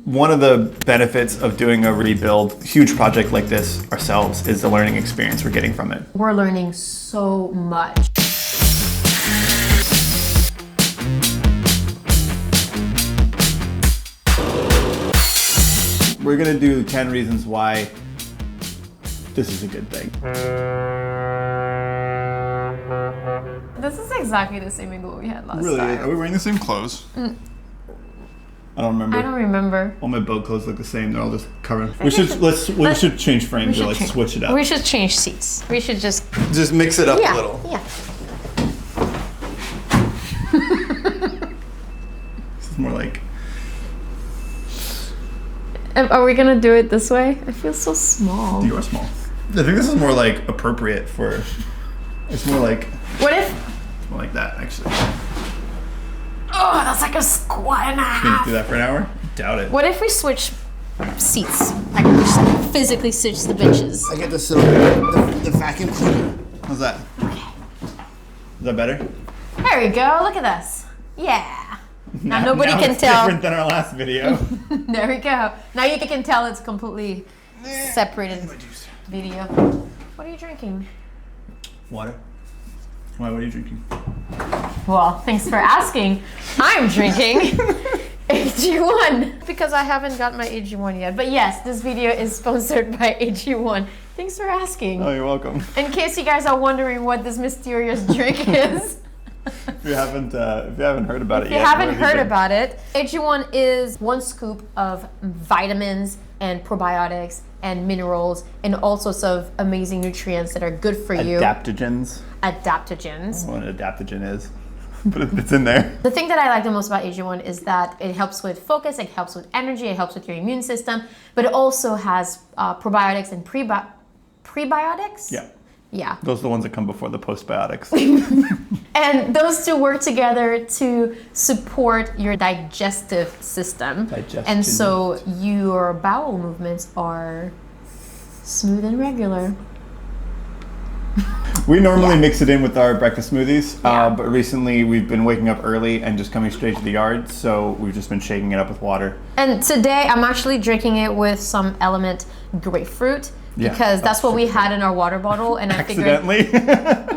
one of the benefits of doing a rebuild, huge project like this ourselves, is the learning experience we're getting from it. We're learning so much. We're gonna do 10 reasons why this is a good thing. This is exactly the same igloo we had last Really? time. Are we wearing the same clothes? I don't remember. I don't remember. All my boat clothes look the same. They're all just covered. We should change frames or like switch it up. We should change seats. We should just mix it up a little. Yeah. This is more like. Are we gonna do it this way? I feel so small. You are small. I think this is more like appropriate for. It's more like. What if? It's more like that actually. Oh, that's like a squat and a Can you half. do that for an hour? Doubt it. What if we switch seats? Like we just physically switch the benches. I get to sit on the vacuum cleaner. How's that? Okay. Is that better? There we go. Look at this. Yeah. Now nobody can it's tell. Different than our last video. There we go. Now you can tell it's completely separated video. What are you drinking? Water. Why? What are you drinking? Well, thanks for asking. I'm drinking AG1 because I haven't got my AG1 yet. But yes, this video is sponsored by AG1. Thanks for asking. Oh, you're welcome. In case you guys are wondering what this mysterious drink is. If you haven't heard about it yet. If you haven't heard about it, AG1 is 1 scoop of vitamins and probiotics and minerals and all sorts of amazing nutrients that are good for you. Adaptogens. Adaptogens. I don't know what an adaptogen is, but it's in there. The thing that I like the most about AG1 is that it helps with focus, it helps with energy, it helps with your immune system, but it also has probiotics and prebiotics. Yeah. Yeah. Those are the ones that come before the postbiotics. And those two work together to support your digestive system. And so your bowel movements are smooth and regular. We normally mix it in with our breakfast smoothies, Yeah. but recently we've been waking up early and just coming straight to the yard, so we've just been shaking it up with water. And today I'm actually drinking it with some Element grapefruit. Yeah, Because that's what we super had in our water bottle, and I figured, Accidentally.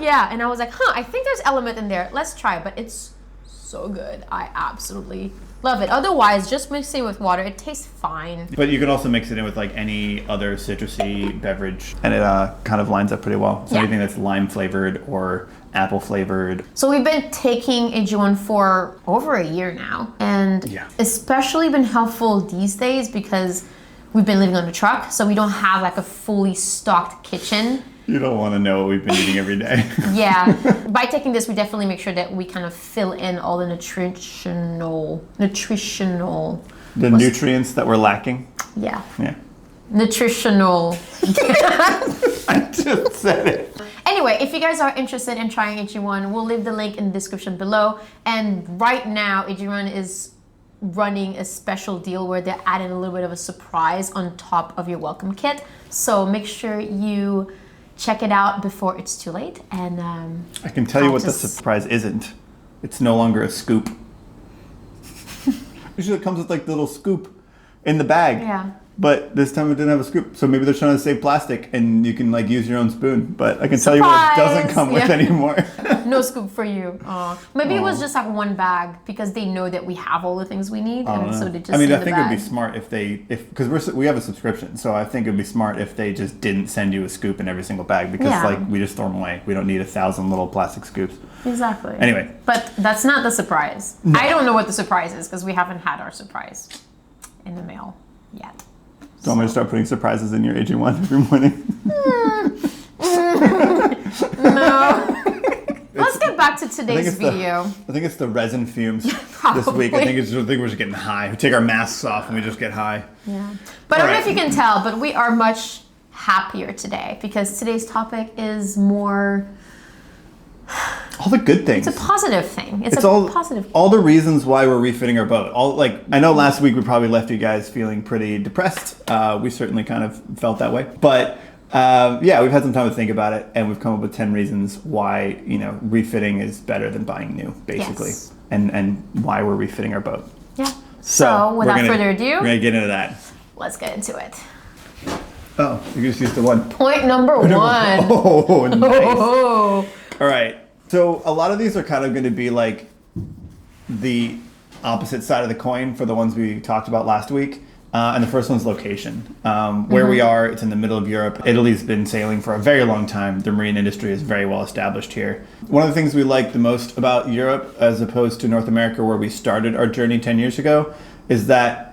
yeah, and I was like, I think there's Element in there. Let's try it, but it's so good. I absolutely love it. Otherwise, just mixing it with water, it tastes fine. But you can also mix it in with like any other citrusy beverage, and it kind of lines up pretty well. So Yeah. anything that's lime flavored or apple flavored. So we've been taking AG1 for over a year now, and especially been helpful these days because we've been living on the truck, so we don't have like a fully stocked kitchen. You don't want to know what we've been eating every day. Yeah. By taking this, we definitely make sure that we kind of fill in all the nutritional. The nutrients that we're lacking. Yeah. Yeah. Nutritional. I just said it. Anyway, if you guys are interested in trying AG1, we'll leave the link in the description below. And right now, AG1 is running a special deal where they're adding a little bit of a surprise on top of your welcome kit. So make sure you check it out before it's too late. And I can tell you what the surprise isn't. It's no longer a scoop. Usually it comes with like the little scoop in the bag. Yeah. But this time it didn't have a scoop. So maybe they're trying to save plastic and you can like use your own spoon. But I can tell you what it doesn't come with anymore. No scoop for you. Maybe it was just like one bag because they know that we have all the things we need. And so they just I mean, send I the think bag. it'd be smart because we have a subscription. So I think it'd be smart if they just didn't send you a scoop in every single bag because like we just throw them away. We don't need 1,000 little plastic scoops. Exactly. Anyway. But that's not the surprise. No. I don't know what the surprise is because we haven't had our surprise in the mail yet. So I'm going to start putting surprises in your AG1 every morning. No. Let's get back to today's video. I think it's the resin fumes this week. I think we're just getting high. We take our masks off and we just get high. Yeah. But I don't know if you can tell, but we are much happier today because today's topic is more... All the good things. It's a positive thing. It's positive. All the reasons why we're refitting our boat. I know last week we probably left you guys feeling pretty depressed. We certainly kind of felt that way. But we've had some time to think about it, and we've come up with 10 reasons why refitting is better than buying new, basically, and why we're refitting our boat. Yeah. So, without we're further ado, we're gonna get into that. let's get into it. Oh, you just used the one. Point number one. Oh, nice. Oh. All right. So a lot of these are kind of going to be like the opposite side of the coin for the ones we talked about last week. And the first one's location. Where we are, it's in the middle of Europe. Italy's been sailing for a very long time. The marine industry is very well established here. One of the things we like the most about Europe, as opposed to North America, where we started our journey 10 years ago, is that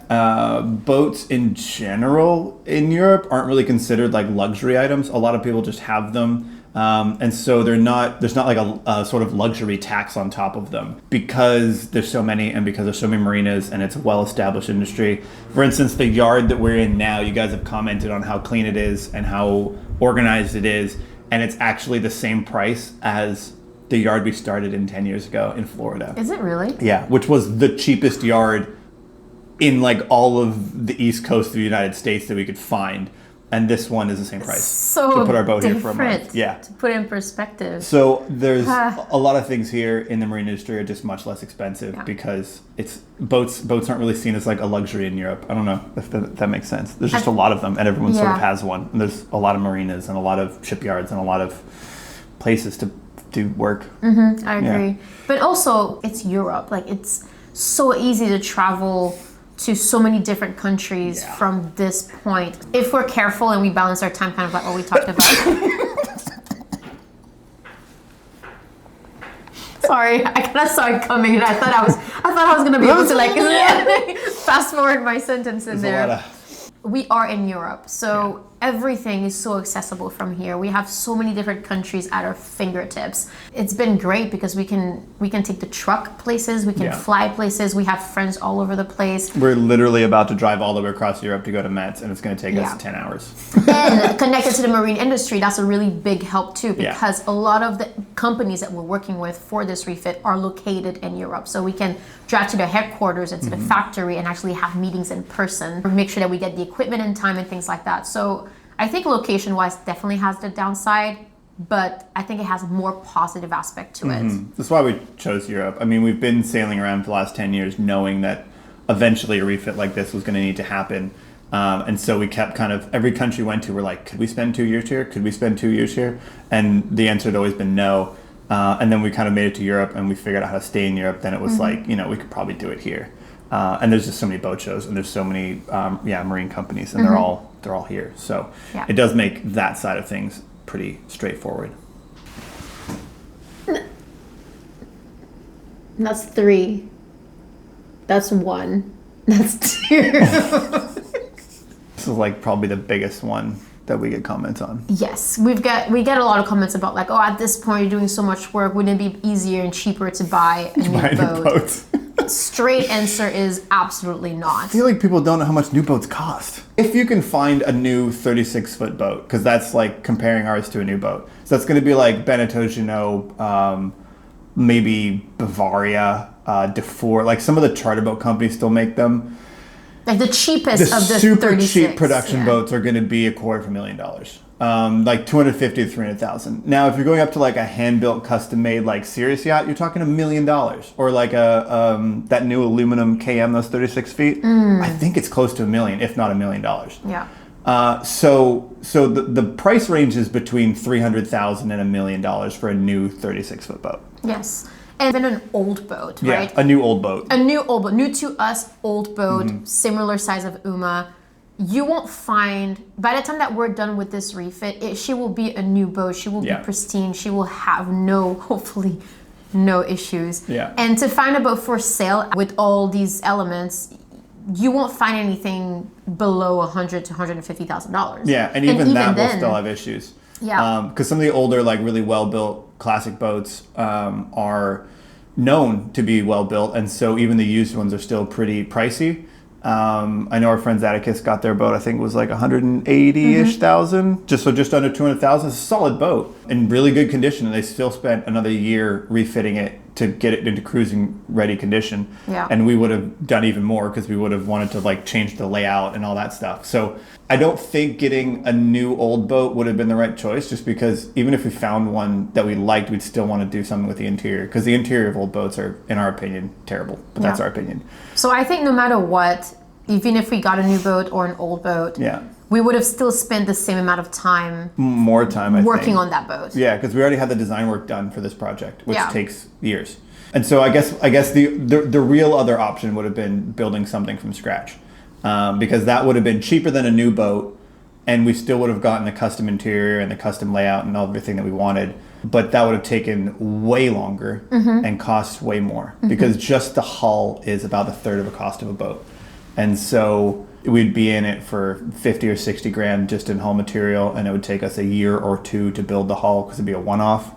boats in general in Europe aren't really considered like luxury items. A lot of people just have them. And so there's not like a sort of luxury tax on top of them because there's so many and because there's so many marinas and it's a well-established industry. For instance, the yard that we're in now, you guys have commented on how clean it is and how organized it is. And it's actually the same price as the yard we started in 10 years ago in Florida. Is it really? Yeah, which was the cheapest yard in like all of the East Coast of the United States that we could find. And this one is the same price So to put our boat here different, for a month. Yeah. To put it in perspective. So there's a lot of things here in the marine industry are just much less expensive because it's boats aren't really seen as like a luxury in Europe. I don't know if that makes sense. There's just a lot of them and everyone sort of has one. And there's a lot of marinas and a lot of shipyards and a lot of places to do work. I agree. But also it's Europe. Like it's so easy to travel to so many different countries from this point. If we're careful and we balance our time, kind of like what we talked about. Sorry, I kind of saw it coming, and I thought I was gonna be able to like fast forward my sentence in there. We are in Europe, so everything is so accessible from here. We have so many different countries at our fingertips. It's been great because we can take the truck places, we can fly places. We have friends all over the place. We're literally about to drive all the way across Europe to go to Metz, and it's going to take us 10 hours. And connected to the marine industry, that's a really big help too, because a lot of the companies that we're working with for this refit are located in Europe. So we can drive to their headquarters and to the factory and actually have meetings in person, make sure that we get the equipment in time and things like that. So I think location-wise definitely has the downside, but I think it has a more positive aspect to it. That's why we chose Europe. I mean, we've been sailing around for the last 10 years knowing that eventually a refit like this was going to need to happen. And so we kept kind of, every country we went to, we're like, could we spend 2 years here? Could we spend 2 years here? And the answer had always been no. And then we kind of made it to Europe and we figured out how to stay in Europe. Then it was like, we could probably do it here. And there's just so many boat shows and there's so many marine companies and they're all here. So it does make that side of things pretty straightforward. That's 3. That's 1. That's 2. This is like probably the biggest one that we get comments on. Yes, we get a lot of comments about like, oh, at this point you're doing so much work, wouldn't it be easier and cheaper to buy a new boat? Straight answer is absolutely not. I feel like people don't know how much new boats cost. If you can find a new 36-foot boat, because that's like comparing ours to a new boat. So that's going to be like Beneteau, maybe Bavaria, Dufour. Like some of the charter boat companies still make them. Like the cheapest of the super 36, cheap production boats are going to be $250,000, like $250,000 to $300,000. Now, if you're going up to like a hand-built, custom-made like Cirrus yacht, you're talking $1 million, or like that new aluminum KM, those 36 feet. I think it's close to $1 million, if not $1 million. Yeah. So the price range is between $300,000 and $1 million for a new 36-foot boat. Yes. And then an old boat, right? Yeah, a new old boat. A new old boat. New to us, old boat, similar size of Uma. You won't find, by the time that we're done with this refit, she will be a new boat. She will be pristine. She will have hopefully, no issues. Yeah. And to find a boat for sale with all these elements, you won't find anything below $100,000 to $150,000. Yeah, and even that will still have issues. Yeah. Because some of the older, like really well-built classic boats are known to be well-built, and so even the used ones are still pretty pricey. I know our friends Atticus got their boat, I think it was like 180-ish thousand, just under 200,000. It's a solid boat in really good condition, and they still spent another year refitting it to get it into cruising ready condition. Yeah. And we would have done even more because we would have wanted to like change the layout and all that stuff. So I don't think getting a new old boat would have been the right choice, just because even if we found one that we liked, we'd still want to do something with the interior, because the interior of old boats are, in our opinion, terrible. But that's our opinion. So I think no matter what, even if we got a new boat or an old boat, we would have still spent the same amount of time, more time, I working think, on that boat. Yeah, because we already had the design work done for this project, which takes years. And so I guess the real other option would have been building something from scratch, because that would have been cheaper than a new boat, and we still would have gotten the custom interior and the custom layout and everything that we wanted. But that would have taken way longer and cost way more, because just the hull is about a third of the cost of a boat. And so we'd be in it for 50 or 60 grand just in hull material, and it would take us a year or two to build the hull because it'd be a one-off.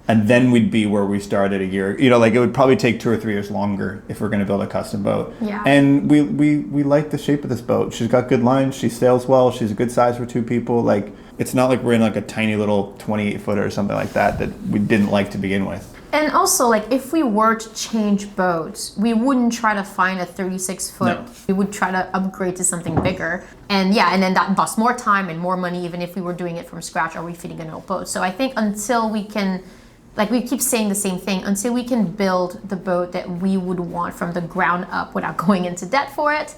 And then we'd be where we started a year. Like it would probably take 2 or 3 years longer if we're going to build a custom boat. Yeah. And we like the shape of this boat. She's got good lines. She sails well. She's a good size for 2 people. Like, it's not like we're in like a tiny little 28-footer or something like that we didn't like to begin with. And also, like, if we were to change boats, we wouldn't try to find a 36-foot. No. We would try to upgrade to something bigger. And and then that costs more time and more money, even if we were doing it from scratch or refitting an old boat. So I think until we can, like we keep saying the same thing, until we can build the boat that we would want from the ground up without going into debt for it,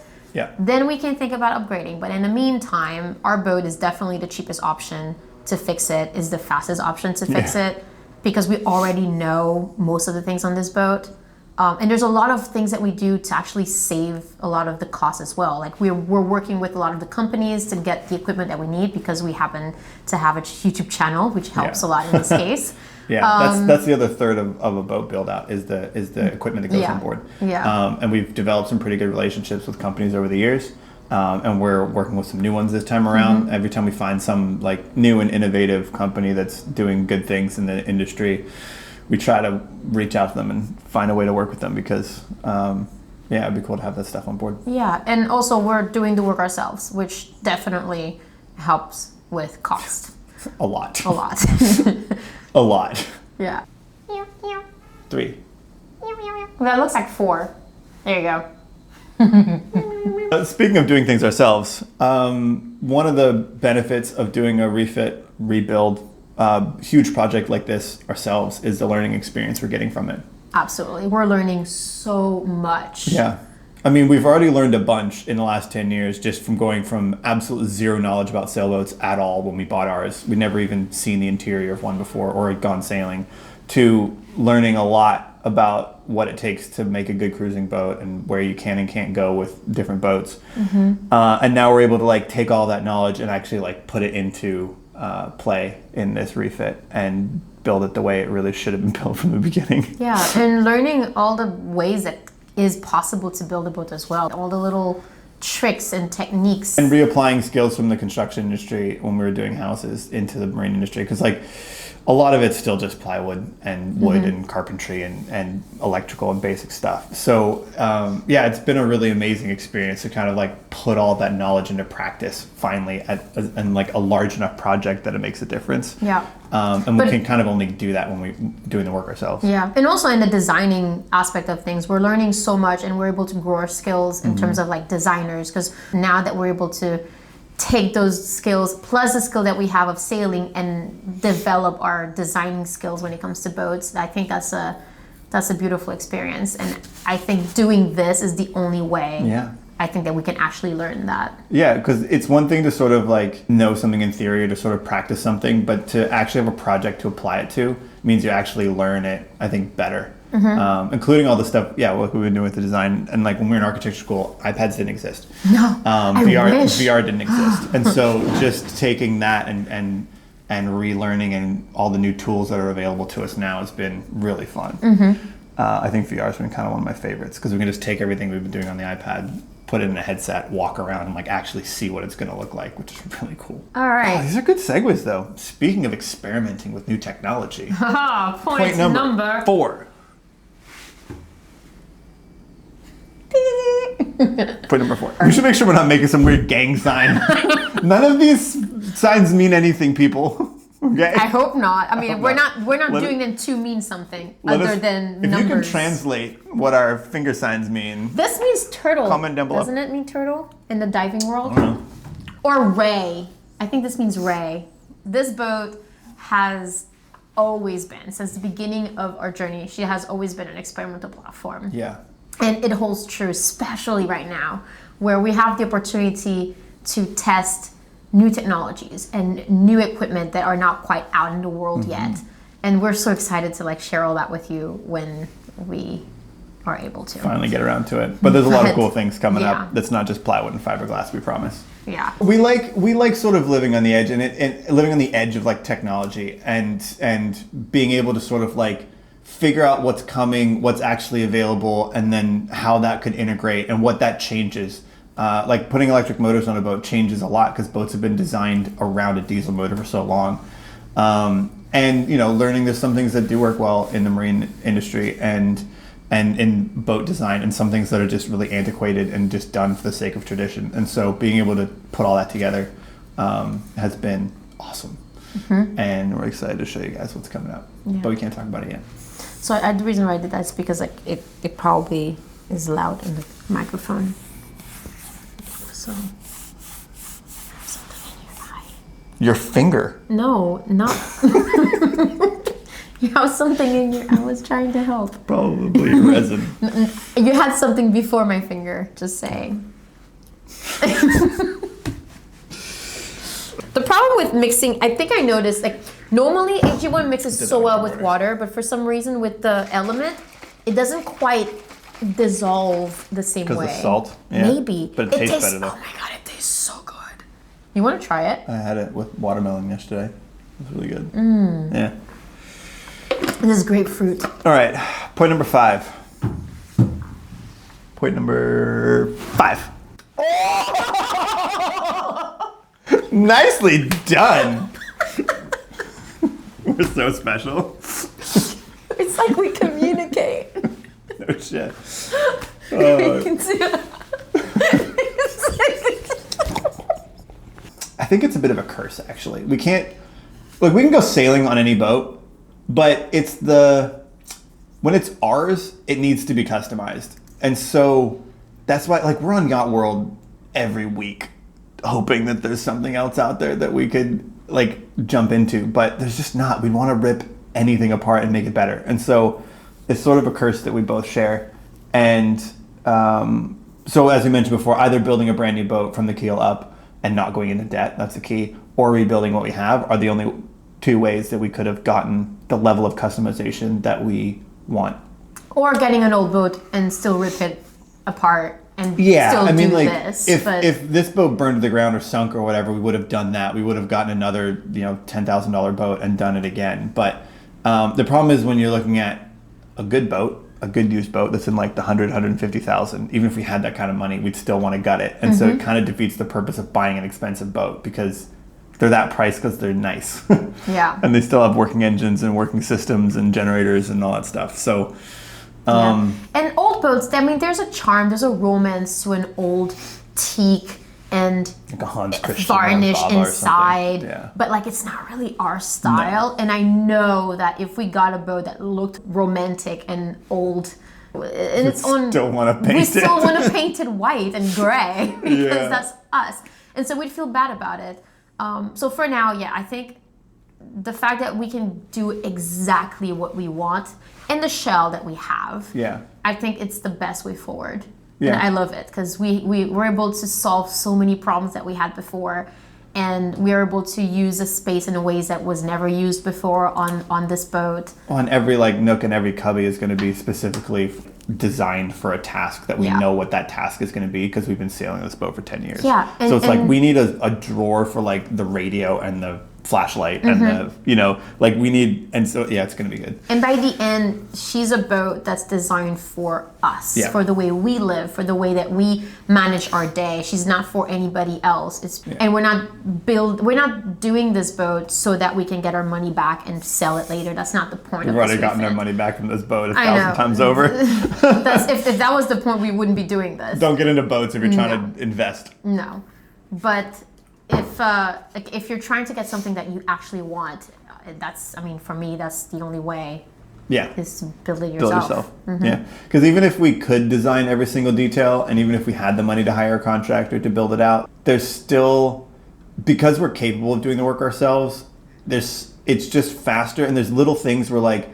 then we can think about upgrading. But in the meantime, our boat is definitely the cheapest option to fix it, is the fastest option to fix it, because we already know most of the things on this boat. And there's a lot of things that we do to actually save a lot of the cost as well. Like we're working with a lot of the companies to get the equipment that we need, because we happen to have a YouTube channel, which helps a lot in this case. That's the other third of a boat build out is the equipment that goes on board. And we've developed some pretty good relationships with companies over the years. And we're working with some new ones this time around. Every time we find some like new and innovative company that's doing good things in the industry, we try to reach out to them and find a way to work with them, because it'd be cool to have that stuff on board. Yeah, and also we're doing the work ourselves, which definitely helps with cost. A lot. A lot. A lot. Yeah. 3. That looks like 4. There you go. Speaking of doing things ourselves, one of the benefits of doing a refit, rebuild, huge project like this ourselves is the learning experience we're getting from it. Absolutely. We're learning so much. Yeah. I mean, we've already learned a bunch in the last 10 years just from going from absolute zero knowledge about sailboats at all when we bought ours. We'd never even seen the interior of one before or had gone sailing, to learning a lot about what it takes to make a good cruising boat and where you can and can't go with different boats. And now we're able to like take all that knowledge and actually like put it into play in this refit and build it the way it really should have been built from the beginning. Yeah, and learning all the ways that is possible to build a boat as well. All the little tricks and techniques. And reapplying skills from the construction industry when we were doing houses into the marine industry. Because like a lot of it's still just plywood and wood and carpentry and electrical and basic stuff. So it's been a really amazing experience to kind of like put all that knowledge into practice finally and like a large enough project that it makes a difference. Yeah. And we can kind of only do that when we're doing the work ourselves. Yeah. And also in the designing aspect of things, we're learning so much and we're able to grow our skills in terms of like designers, because now that we're able to take those skills plus the skill that we have of sailing and develop our designing skills when it comes to boats, I think that's a beautiful experience. And I think doing this is the only way I think that we can actually learn that. Yeah, because it's one thing to sort of like know something in theory or to sort of practice something, but to actually have a project to apply it to means you actually learn it, I think, better. Including all the stuff, what we've been doing with the design. And like when we were in architecture school, iPads didn't exist. No, VR didn't exist. And so just taking that and relearning and all the new tools that are available to us now has been really fun. I think VR has been kind of one of my favorites, because we can just take everything we've been doing on the iPad, put it in a headset, walk around, and like actually see what it's going to look like, which is really cool. All right. Oh, these are good segues, though. Speaking of experimenting with new technology. Point number 4. Point number 4. We should make sure we're not making some weird gang sign. None of these signs mean anything, people. We're Okay. I hope not. I mean, hope we're not. not we're not Let doing it- them to mean something Let other us- than if numbers. you can translate what our finger signs mean, This means turtle. Comment down below. Doesn't it mean turtle in the diving world? I don't know. Or ray. I think this means ray. This boat has always been, since the beginning of our journey, she has always been an experimental platform. Yeah. And it holds true, especially right now, where we have the opportunity to test new technologies and new equipment that are not quite out in the world yet. And we're so excited to like share all that with you when we are able to. Finally get around to it. But there's a lot of But, cool things coming yeah. up that's not just plywood and fiberglass, we promise. Yeah. We like sort of living on the edge and living on the edge of like technology and being able to sort of like figure out what's coming, what's actually available, and then how that could integrate and what that changes. Like putting electric motors on a boat changes a lot because boats have been designed around a diesel motor for so long. And learning there's some things that do work well in the marine industry and in boat design, and some things that are just really antiquated and just done for the sake of tradition. And so being able to put all that together has been awesome. And we're excited to show you guys what's coming up. Yeah. But we can't talk about it yet. So the reason why I did that is because like it probably is loud in the microphone. So something in your eye. Your finger. No, not. You have something in your. I was trying to help. Probably resin. You had something before my finger. Just saying. The problem with mixing, I think I noticed, like normally AG1 mixes so well with water, but for some reason with the element, it doesn't quite dissolve the same way. Because of salt? Yeah. Maybe. But it tastes better though. Oh my god, it tastes so good. You want to try it? I had it with watermelon yesterday. It was really good. Yeah. This is grapefruit. All right. Point number 5. Point number 5. Nicely done. We're so special. It's like we communicate. No shit. You can see it. I think it's a bit of a curse, actually. We can't, like, we can go sailing on any boat, but when it's ours, it needs to be customized. And so that's why, like, we're on Yacht World every week, hoping that there's something else out there that we could, like, jump into. But there's just not. We want to rip anything apart and make it better. And so it's sort of a curse that we both share. And so as we mentioned before, either building a brand new boat from the keel up and not going into debt, that's the key, or rebuilding what we have are the only two ways that we could have gotten the level of customization that we want. Or getting an old boat and still rip it apart and Yeah, still I mean, do like, this. if this boat burned to the ground or sunk or whatever, we would have done that. We would have gotten another, $10,000 boat and done it again. But the problem is when you're looking at a good boat, a good used boat that's in like the 150,000, even if we had that kind of money, we'd still want to gut it. And so it kind of defeats the purpose of buying an expensive boat because they're that price because they're nice. Yeah. And they still have working engines and working systems and generators and all that stuff. So, Yeah. And old boats, I mean, there's a charm, there's a romance to an old teak and like a Hans Christian varnish or a Baba or inside. something. Yeah. But like it's not really our style. And I know that if we got a boat that looked romantic and old, and it's on, still want to paint we it. still want to paint it white and gray because Yeah. that's us. And so we'd feel bad about it. So for now, yeah, I think the fact that we can do exactly what we want in the shell that we have, Yeah. I think it's the best way forward. Yeah. And I love it because we were able to solve so many problems that we had before, and we were able to use the space in ways that was never used before on this boat. On every like nook and every cubby is going to be specifically designed for a task that we Yeah. know what that task is going to be because we've been sailing this boat for 10 years. Yeah, So it's like and- we need a drawer for like the radio and the flashlight and the, like we need, and so yeah, it's going to be good. And by the end, she's a boat that's designed for us, Yeah. for the way we live, for the way that we manage our day. She's not for anybody else. And we're not doing this boat so that we can get our money back and sell it later. That's not the point We've of this already gotten our refit. money back from this boat a I 1,000 know. times over. If that was the point, we wouldn't be doing this. Don't get into boats if you're trying to invest. No, but if you're trying to get something that you actually want, that's, I mean, for me, that's the only way. Yeah. Is to build it Build yourself. yourself. Yeah. Because even if we could design every single detail, and even if we had the money to hire a contractor to build it out, there's still, because we're capable of doing the work ourselves, it's just faster, and there's little things where like,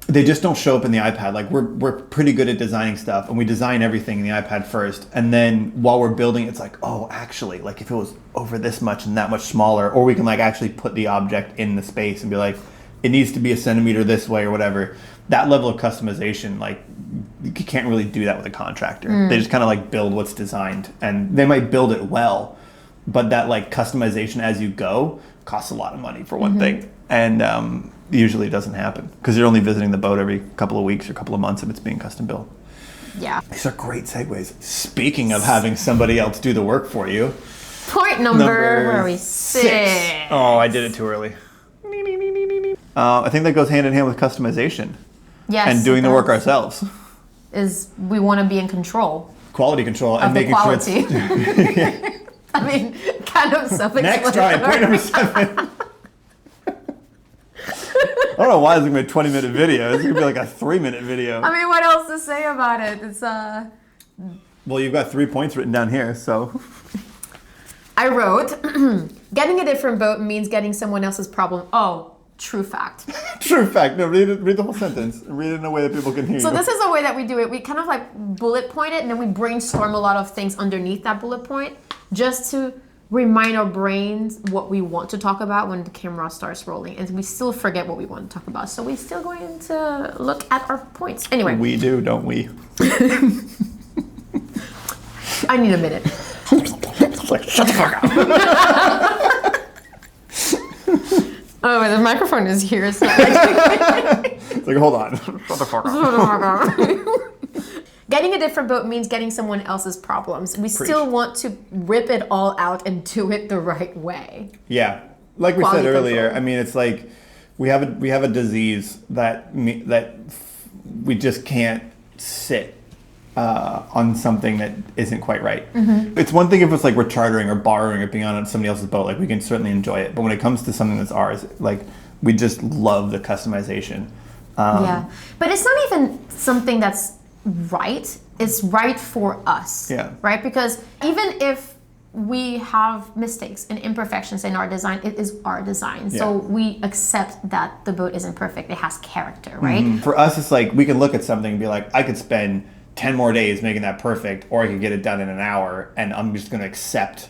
they just don't show up in the iPad. Like we're pretty good at designing stuff, and we design everything in the iPad first, and then while we're building, it's like, oh, actually, like if it was over this much and that much smaller, or we can like actually put the object in the space and be like, it needs to be a centimeter this way or whatever. That level of customization, like you can't really do that with a contractor. They just kind of like build what's designed, and they might build it well, but that like customization as you go costs a lot of money for one thing, and usually it doesn't happen because you're only visiting the boat every couple of weeks or couple of months if it's being custom built. Yeah. These are great segues. Speaking of having somebody else do the work for you. Point number where are we? 6. Oh, I did it too early. I think that goes hand in hand with customization. Yes. And doing the work ourselves. Is we want to be in control. Quality control and Of the making quality. sure it's I mean, kind of self-explanatory. next try, point number 7. I don't know why it's gonna be a 20-minute video. It's gonna be like a 3-minute video. I mean, what else to say about it? It's Well, you've got 3 points written down here, so. I wrote, getting a different boat means getting someone else's problem. Oh, true fact. True fact. No, read the whole sentence. Read it in a way that people can hear So you. this is the way that we do it. We kind of like bullet point it, and then we brainstorm a lot of things underneath that bullet point just to remind our brains what we want to talk about when the camera starts rolling. And we still forget what we want to talk about. So we're still going to look at our points. Anyway. We do, don't we? I need a minute. Like, shut the fuck up. Oh, the microphone is here. So It's like, hold on. Shut the fuck up. Getting a different boat means getting someone else's problems. We still want to rip it all out and do it the right way. Yeah. Like we Quality said earlier, control. I mean, it's like we have a disease that we just can't sit on something that isn't quite right. It's one thing if it's like we're chartering or borrowing or being on somebody else's boat, like we can certainly enjoy it. But when it comes to something that's ours, like we just love the customization. Yeah, but it's not even something that's right. It's right for us. Yeah. Right? Because even if we have mistakes and imperfections in our design, it is our design. So Yeah. we accept that the boat isn't perfect. It has character, right? For us, it's like we can look at something and be like, I could spend 10 more days making that perfect, or I could get it done in an hour, and I'm just going to accept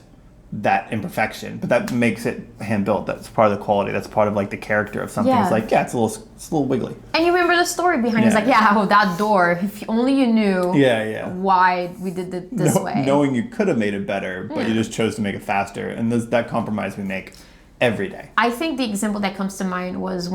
that imperfection. But that makes it hand built. That's part of the quality. That's part of like the character of something. Yeah. It's like, yeah, it's a little wiggly. And you remember the story behind it. It's Yeah. like, yeah, oh, that door. If only you knew Yeah. why we did it this way. Knowing you could have made it better, but you just chose to make it faster. And that compromise we make every day. I think the example that comes to mind was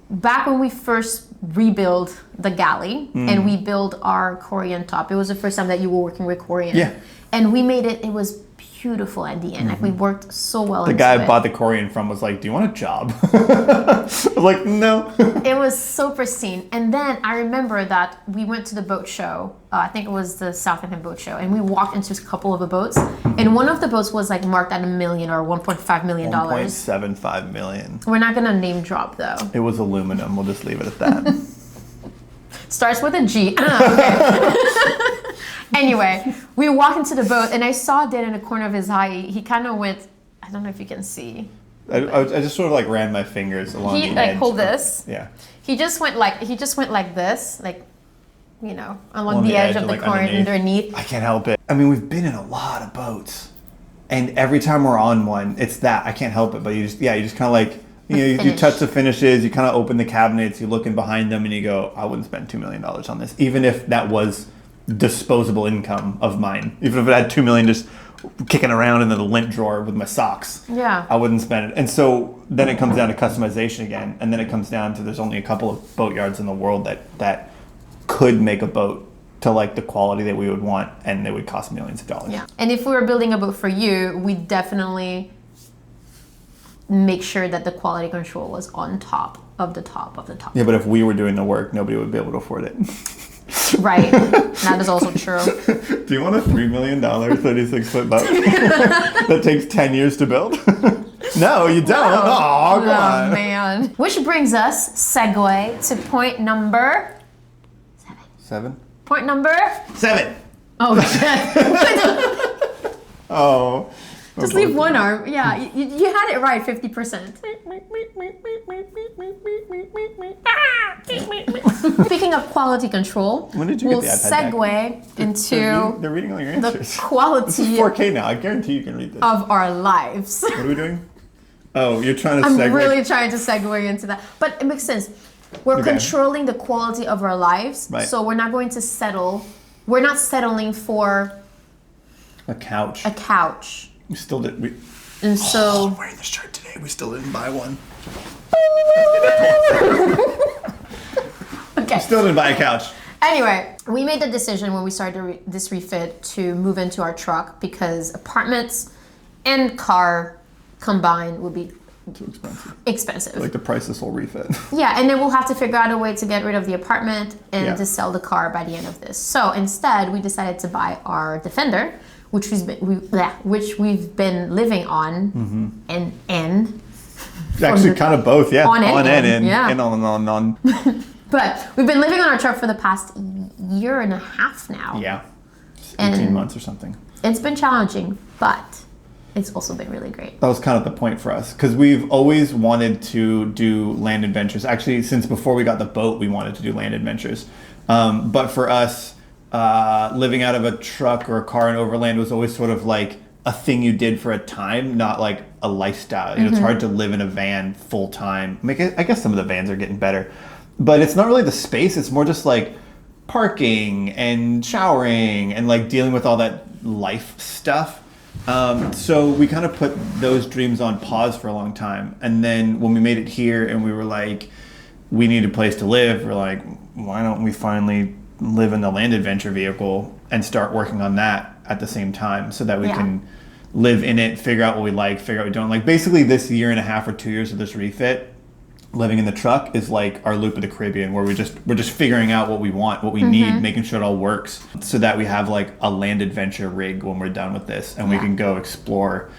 back when we first rebuilt the galley and we built our Korean top. It was the first time that you were working with Korean. Yeah. And we made it was beautiful at the end. Like we worked so well The into guy it. I bought the Korean from was like, do you want a job? I was like, no. It was so pristine. And then I remember that we went to the boat show. I think it was the Southampton boat show. And we walked into a couple of the boats. And one of the boats was like marked at $1 million or $1.5 million. $1.75 million. We're not going to name drop though. It was aluminum. We'll just leave it at that. Starts with a G. Okay. Anyway, we walked into the boat and I saw Dan in the corner of his eye. He kind of went, I don't know if you can see. I just sort of like ran my fingers along He the like edge. hold this. Yeah. He just went like this, like, you know, along On the the edge edge of or, the like, car underneath. I can't help it. I mean, we've been in a lot of boats, and every time we're on one, it's that I can't help it. But you just kind of like you finish. touch the finishes, you kind of open the cabinets, you look in behind them, and you go, I wouldn't spend $2 million on this, even if that was disposable income of mine. Even if it had $2 million just kicking around in the lint drawer with my socks, Yeah. I wouldn't spend it. And so then it comes down to customization again, and then it comes down to there's only a couple of boatyards in the world that could make a boat to like the quality that we would want, and it would cost millions of dollars. Yeah. And if we were building a boat for you, we definitely make sure that the quality control was on top of the top of the top. Yeah, but if we were doing the work, nobody would be able to afford it. Right. That is also true. Do you want a $3 million 36-foot boat that takes 10 years to build? No, you don't. Oh, come on. Man. Which brings us, segue, to point number 7. Point number 7. Oh, shit. Oh. Just leave one arm. Yeah, you had it right, 50%. Speaking of quality control, When did you we'll get the iPad segue into They're reading all your the answers. This is quality 4K now. I guarantee you can read this. of our lives. What are we doing? Oh, you're trying to I'm segue. really trying to segue into that. But it makes sense. We're Okay. controlling the quality of our lives. Right. So we're not going to settle. We're not settling for A couch. a couch. We still did. And so I'm wearing this shirt today. We still didn't buy one. okay. Still didn't buy a couch. Anyway, we made the decision when we started this refit to move into our truck because apartments and car combined would be Too expensive. expensive. Like the price of this whole refit. Yeah, and then we'll have to figure out a way to get rid of the apartment and Yeah. to sell the car by the end of this. So instead, we decided to buy our Defender, which we've been living on and in. Actually, kind of both, yeah. On and and in, in. yeah. And on. But we've been living on our truck for the past year and a half now. Yeah. 18 And- months or something. It's been challenging, but it's also been really great. That was kind of the point for us because we've always wanted to do land adventures. Actually, since before we got the boat, we wanted to do land adventures. But for us, living out of a truck or a car in overland was always sort of like a thing you did for a time, not like a lifestyle. You know, it's hard to live in a van full time. I guess some of the vans are getting better, but it's not really the space. It's more just like parking and showering and like dealing with all that life stuff. So we kind of put those dreams on pause for a long time. And then when we made it here and we were like, we need a place to live, we're like, why don't we finally live in the land adventure vehicle and start working on that at the same time so that we can live in it, figure out what we like, figure out what we don't like. Basically this year and a half or 2 years of this refit, living in the truck is like our loop of the Caribbean where we're just figuring out what we want, what we need, making sure it all works so that we have like a land adventure rig when we're done with this and we can go explore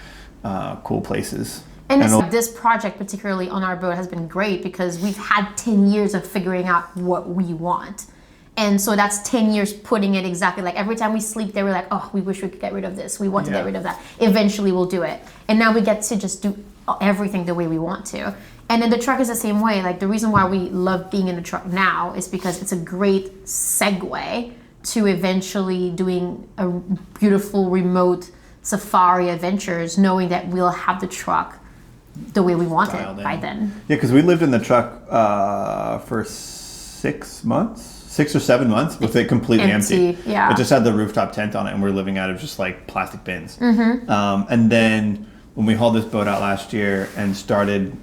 cool places. And this project, particularly on our boat, has been great because we've had 10 years of figuring out what we want. And so that's 10 years putting it exactly like every time we sleep there, we're like, oh, we wish we could get rid of this. We want to get rid of that. Eventually we'll do it. And now we get to just do everything the way we want to. And then the truck is the same way. Like the reason why we love being in the truck now is because it's a great segue to eventually doing a beautiful remote safari adventures, knowing that we'll have the truck the way we want it by then. Yeah, because we lived in the truck for 6 months. 6 or 7 months with it completely empty. Yeah. It just had the rooftop tent on it and we're living out of just like plastic bins. And then when we hauled this boat out last year and started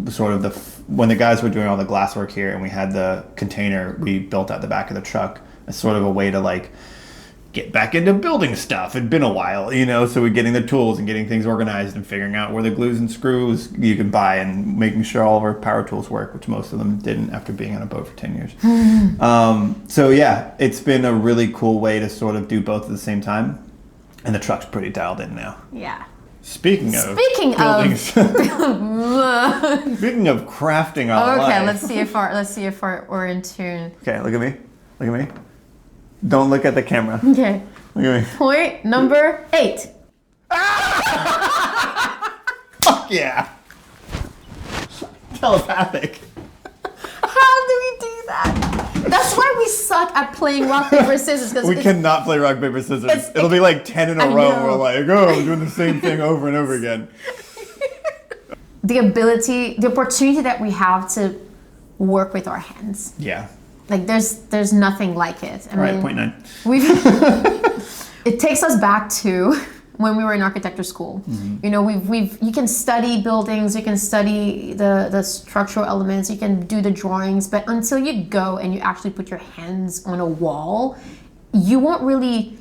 sort of when the guys were doing all the glass work here and we had the container we built out the back of the truck as sort of a way to like get back into building stuff. It'd been a while, you know, so we're getting the tools and getting things organized and figuring out where the glues and screws you can buy and making sure all of our power tools work, which most of them didn't after being on a boat for 10 years. So yeah, it's been a really cool way to sort of do both at the same time. And the truck's pretty dialed in now. Yeah. Speaking of speaking of crafting our life. Okay, let's see if we're in tune. Okay, look at me. Look at me. Don't look at the camera. Okay. Look at me. Point number 8. Fuck yeah. Telepathic. How do we do that? That's why we suck at playing rock, paper, scissors. We cannot play rock, paper, scissors. It'll be like 10 in a row. And we're like, oh, we're doing the same thing over and over again. The opportunity that we have to work with our hands. Yeah. Like there's nothing like it. I mean, point 9. It takes us back to when we were in architecture school. You know, you can study buildings, you can study the structural elements, you can do the drawings, but until you go and you actually put your hands on a wall, you won't really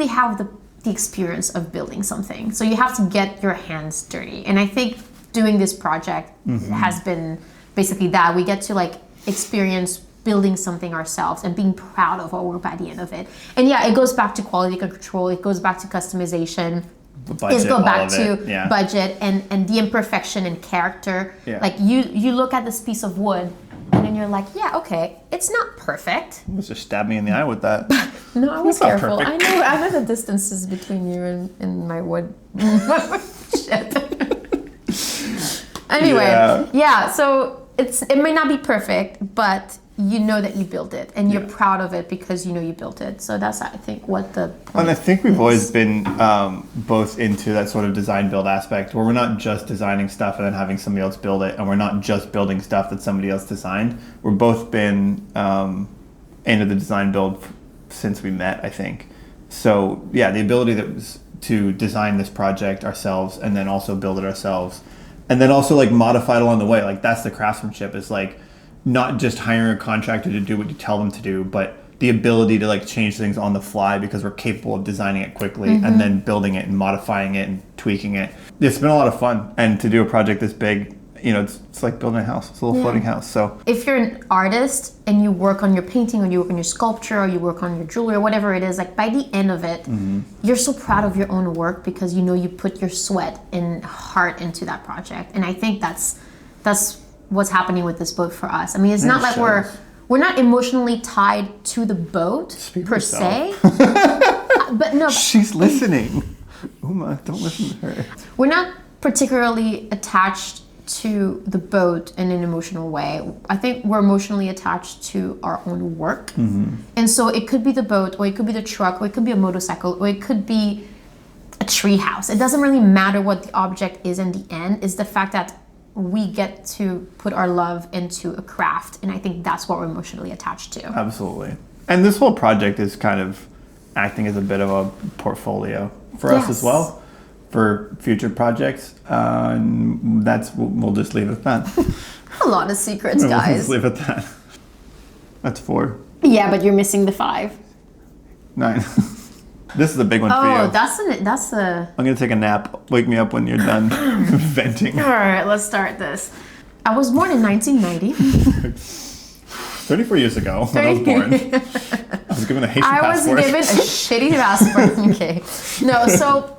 have the experience of building something. So you have to get your hands dirty. And I think doing this project has been basically that. We get to like experience building something ourselves and being proud of our work by the end of it. And yeah, it goes back to quality control. It goes back to customization. Budget, It's go back to yeah. budget and the imperfection and character. Yeah. Like you look at this piece of wood and then you're like, yeah, okay, it's not perfect. You must just stab me in the eye with that. No, I was It's not careful. perfect. I know the distances between you and my wood. Shit. Anyway, yeah. So it may not be perfect, but you know that you built it, and you're proud of it because you know you built it. So that's, I think, what the point And I think we've is. always been both into that sort of design build aspect where we're not just designing stuff and then having somebody else build it, and we're not just building stuff that somebody else designed. We've both been into the design build since we met, I think. So yeah, the ability that was to design this project ourselves and then also build it ourselves, and then also like modify it along the way. Like that's the craftsmanship, is like not just hiring a contractor to do what you tell them to do, but the ability to like change things on the fly because we're capable of designing it quickly and then building it and modifying it and tweaking it. It's been a lot of fun, and to do a project this big, you know, it's like building a house. It's a little floating house. So If you're an artist and you work on your painting or you work on your sculpture or you work on your jewelry or whatever it is, like by the end of it, you're so proud of your own work because you know you put your sweat and heart into that project. And I think that's what's happening with this boat for us. I mean, it's not like shows. we're not emotionally tied to the boat Speak for per yourself. se. But no, she's listening. Uma, don't listen to her. we're not particularly attached to the boat in an emotional way. I think we're emotionally attached to our own work. And so it could be the boat, or it could be the truck, or it could be a motorcycle, or it could be a tree house. It doesn't really matter what the object is in the end. It's the fact that we get to put our love into a craft. And I think that's what we're emotionally attached to. Absolutely. And this whole project is kind of acting as a bit of a portfolio for us as Yes. well, for future projects. And we'll just leave it at that. A lot of secrets, We'll just guys. leave it at that. That's 4. Yeah, but you're missing the 5. 9. This is a big one for Oh, you. that's a... I'm gonna take a nap. Wake me up when you're done venting. All right, let's start this. I was born in 1990. 34 years ago, when I was born, I was given a Haitian I was passport. given a shitty passport. Okay. No, so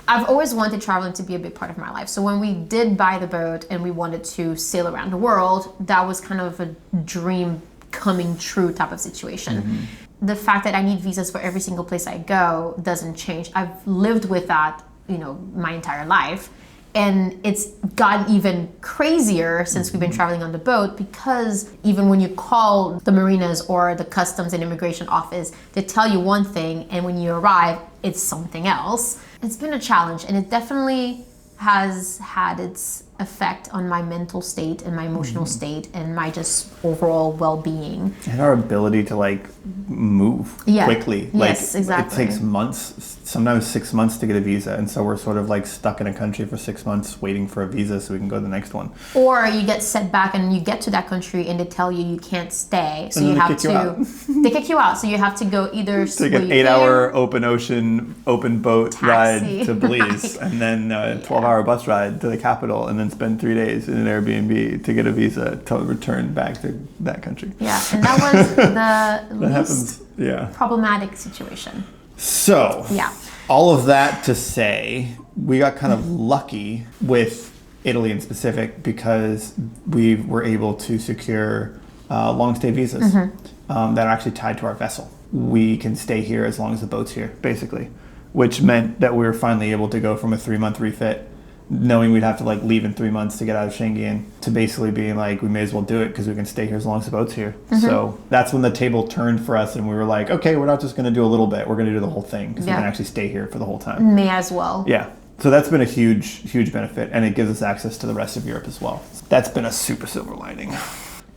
I've always wanted traveling to be a big part of my life. So when we did buy the boat and we wanted to sail around the world, that was kind of a dream coming true type of situation. The fact that I need visas for every single place I go doesn't change. I've lived with that, you know, my entire life. And it's gotten even crazier since we've been traveling on the boat, because even when you call the marinas or the customs and immigration office, they tell you one thing, and when you arrive, it's something else. It's been a challenge, and it definitely has had its effect on my mental state and my emotional state and my just overall well-being. And our ability to like move quickly. Yes, Like exactly. it takes months, sometimes 6 months to get a visa. And so we're sort of like stuck in a country for 6 months waiting for a visa so we can go to the next one. Or you get set back and you get to that country and they tell you you can't stay. So And then you they have kick you out. to they kick you out. So you have to go either Take an 8-hour open ocean, open boat Taxi. ride to Belize, and then a 12-hour bus ride to the capital, and then spend 3 days in an Airbnb to get a visa to return back to that country. Yeah, and that was the That least happens, yeah. problematic situation. So, Yeah. all of that to say, we got kind of lucky with Italy in specific because we were able to secure long stay visas that are actually tied to our vessel. We can stay here as long as the boat's here, basically, which meant that we were finally able to go from a 3-month refit, knowing we'd have to like leave in 3 months to get out of Schengen, to basically being like, we may as well do it because we can stay here as long as the boat's here. So that's when the table turned for us, and we were like, okay, we're not just going to do a little bit, we're going to do the whole thing because we Yeah. can actually stay here for the whole time. May as well. Yeah. So that's been a huge benefit, and it gives us access to the rest of Europe as well. That's been a super silver lining.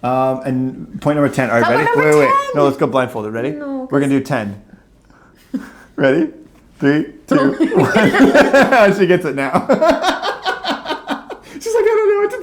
And point number 10. All right, Number ready? number Wait. 10. No, let's go blindfolded. Ready? No, We're going to do 10. Ready? 3, 2, 1. She gets it now. She's like, I don't know what to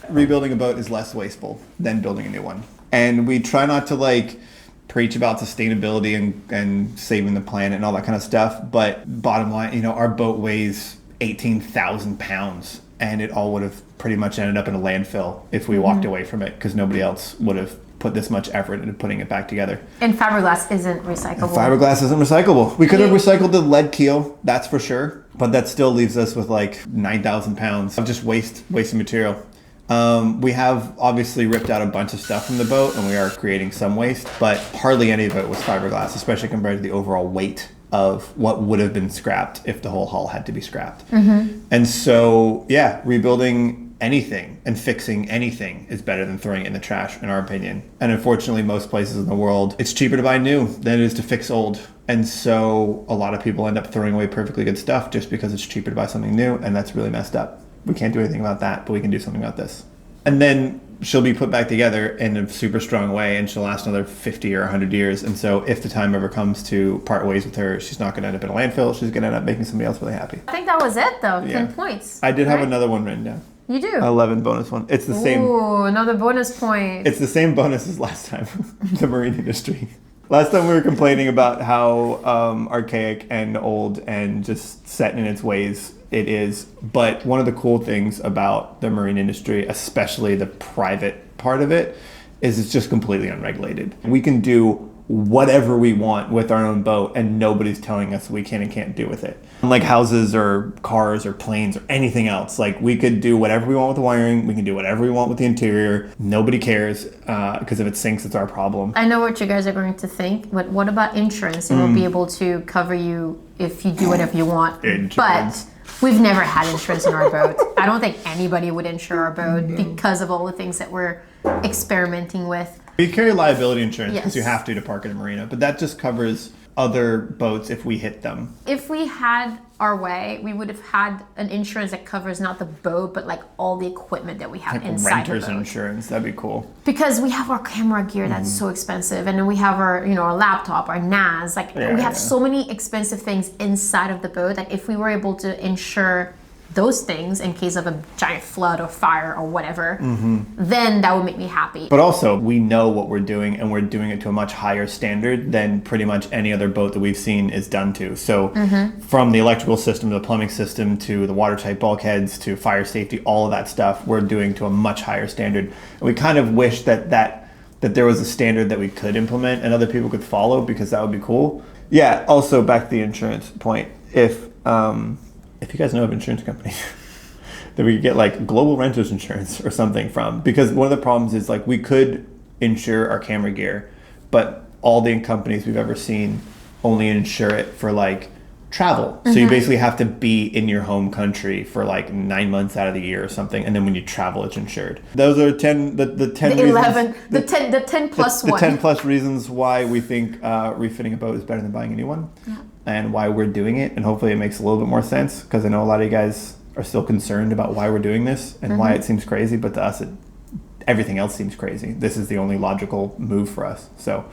do. Rebuilding a boat is less wasteful than building a new one. And we try not to like preach about sustainability and saving the planet and all that kind of stuff. But bottom line, you know, our boat weighs 18,000 pounds. and it all would have pretty much ended up in a landfill if we walked away from it, because nobody else would have put this much effort into putting it back together. And fiberglass isn't recyclable. Fiberglass isn't recyclable. We could have recycled the lead keel, that's for sure, but that still leaves us with like 9,000 pounds of just wasted material. We have obviously ripped out a bunch of stuff from the boat, and we are creating some waste, but hardly any of it was fiberglass, especially compared to the overall weight of what would have been scrapped if the whole hull had to be scrapped. And so, yeah, rebuilding anything and fixing anything is better than throwing it in the trash, in our opinion. And unfortunately, most places in the world, it's cheaper to buy new than it is to fix old. And so a lot of people end up throwing away perfectly good stuff just because it's cheaper to buy something new, and that's really messed up. We can't do anything about that, but we can do something about this. And then she'll be put back together in a super strong way, and she'll last another 50 or 100 years. And so if the time ever comes to part ways with her, she's not going to end up in a landfill. She's going to end up making somebody else really happy. I think that was it, though. 10 points. I did have another one written down. You do? 11 bonus one. It's the same. Ooh, another bonus point. It's the same bonus as last time. The marine industry. Last time we were complaining about how archaic and old and just set in its ways it is. But one of the cool things about the marine industry, especially the private part of it, is it's just completely unregulated. We can do whatever we want with our own boat, and nobody's telling us we can and can't do with it. Unlike houses or cars or planes or anything else, like we could do whatever we want with the wiring, we can do whatever we want with the interior. Nobody cares, because if it sinks, it's our problem. I know what you guys are going to think, but what about insurance? It will be able to cover you if you do whatever you want. But we've never had insurance in our boat. I don't think anybody would insure our boat because of all the things that we're experimenting with. We carry liability insurance because you have to park in a marina, but that just covers other boats if we hit them. If we had our way, we would have had an insurance that covers not the boat, but like all the equipment that we have like inside the renter's boat. Insurance, that'd be cool. Because we have our camera gear that's so expensive, and then we have our, our laptop, our NAS. Like we have so many expensive things inside of the boat that if we were able to insure those things in case of a giant flood or fire or whatever, then that would make me happy. But also, we know what we're doing, and we're doing it to a much higher standard than pretty much any other boat that we've seen is done to. So from the electrical system to the plumbing system to the watertight bulkheads to fire safety, all of that stuff we're doing to a much higher standard. And we kind of wish that there was a standard that we could implement and other people could follow, because that would be cool. Yeah, also back to the insurance point. If you guys know of insurance companies that we could get like global renters insurance or something from, because one of the problems is like we could insure our camera gear, but all the companies we've ever seen only insure it for like travel. So you basically have to be in your home country for like 9 months out of the year or something, and then when you travel, it's insured. Those are 10 the 10 the reasons, 11 the 10 plus the one. 10 plus reasons why we think refitting a boat is better than buying a new one. And why we're doing it, and hopefully it makes a little bit more sense, because I know a lot of you guys are still concerned about why we're doing this and why it seems crazy, but to us everything else seems crazy. This is the only logical move for us. So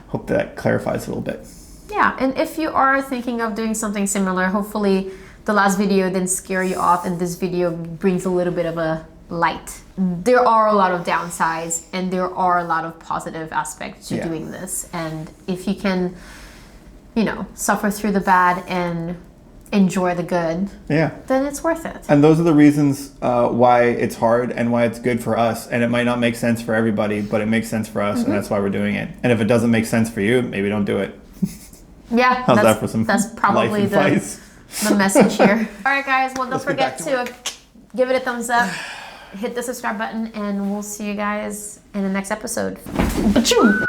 hope that clarifies a little bit. Yeah, and if you are thinking of doing something similar, hopefully the last video didn't scare you off, and this video brings a little bit of a light. There are a lot of downsides, and there are a lot of positive aspects to doing this, and if you can suffer through the bad and enjoy the good, then it's worth it. And those are the reasons why it's hard and why it's good for us. And it might not make sense for everybody, but it makes sense for us, and that's why we're doing it. And if it doesn't make sense for you, maybe don't do it. Yeah, How's that for some that's probably life advice? the message here. All right, guys. Well, don't forget to give it a thumbs up, hit the subscribe button, and we'll see you guys in the next episode. Achoo!